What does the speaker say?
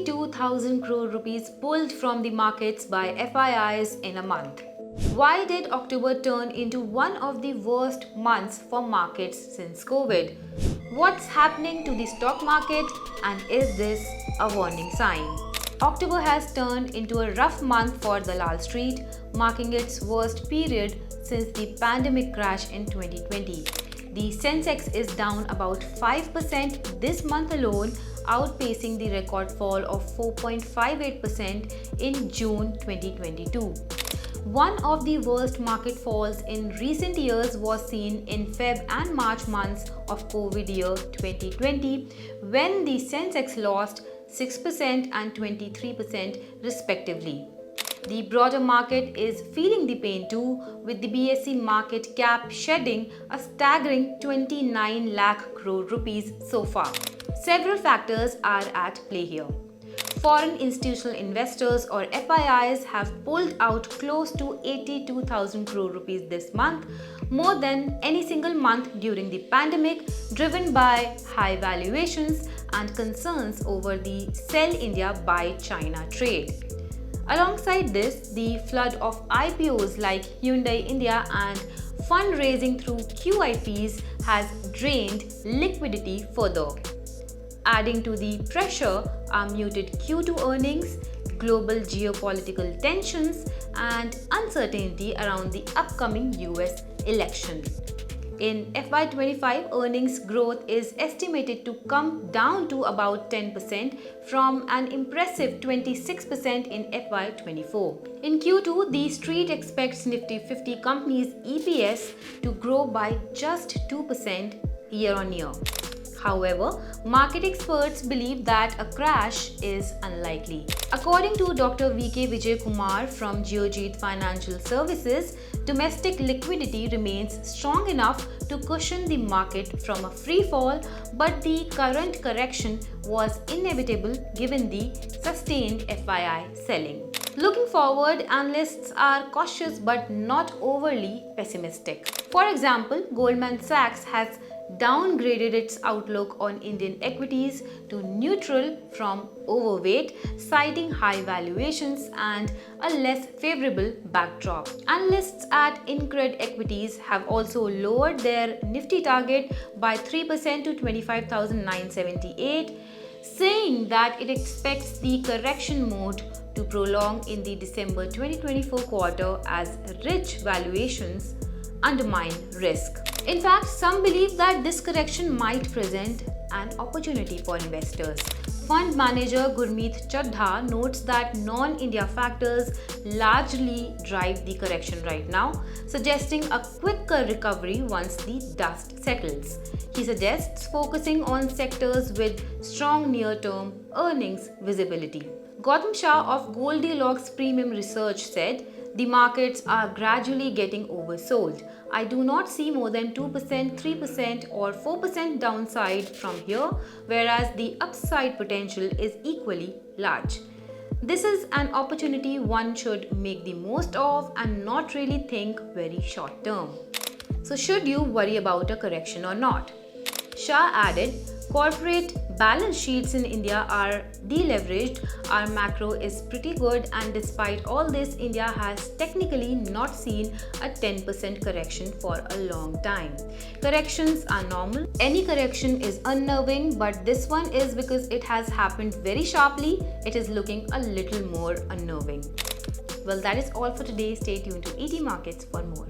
82,000 crore rupees pulled from the markets by FIIs in a month. Why did October turn into one of the worst months for markets since COVID? What's happening to the stock market, and is this a warning sign? October has turned into a rough month for Dalal Street, marking its worst period since the pandemic crash in 2020. The Sensex is down about 5% this month alone, outpacing the record fall of 4.58% in June 2022. One of the worst market falls in recent years was seen in Feb and March months of COVID year 2020, when the Sensex lost 6% and 23% respectively. The broader market is feeling the pain too, with the BSE market cap shedding a staggering 29 lakh crore rupees so far. Several factors are at play here. Foreign institutional investors or FIIs have pulled out close to 82,000 crore rupees this month, more than any single month during the pandemic, driven by high valuations and concerns over the Sell India Buy China trade. Alongside this, the flood of IPOs like Hyundai India and fundraising through QIPs has drained liquidity further. Adding to the pressure are muted Q2 earnings, global geopolitical tensions, and uncertainty around the upcoming US election. In FY25, earnings growth is estimated to come down to about 10% from an impressive 26% in FY24. In Q2, the street expects Nifty 50 companies' EPS to grow by just 2% year-on-year. However, market experts believe that a crash is unlikely. According to Dr. V.K. Vijay Kumar from Geojit Financial Services, domestic liquidity remains strong enough to cushion the market from a free fall, but the current correction was inevitable given the sustained FII selling. Looking forward, analysts are cautious but not overly pessimistic. For example, Goldman Sachs has downgraded its outlook on Indian equities to neutral from overweight, citing high valuations and a less favorable backdrop. Analysts at Incred Equities have also lowered their Nifty target by 3% to 25,978, saying that it expects the correction mode to prolong in the December 2024 quarter as rich valuations undermine risk. In fact, some believe that this correction might present an opportunity for investors. Fund manager Gurmeet Chaddha notes that non-India factors largely drive the correction right now, suggesting a quicker recovery once the dust settles. He suggests focusing on sectors with strong near-term earnings visibility. Gautam Shah of Goldilocks Premium Research said, "The markets are gradually getting oversold. I do not see more than 2%, 3% or 4% downside from here, whereas the upside potential is equally large. This is an opportunity one should make the most of and not really think very short term." So should you worry about a correction or not? Shah added, "Corporate balance sheets in India are deleveraged, our macro is pretty good, and despite all this, India has technically not seen a 10% correction for a long time. Corrections are normal. Any correction is unnerving, but this one is because it has happened very sharply. It is looking a little more unnerving." Well, that is all for today. Stay tuned to ET Markets for more.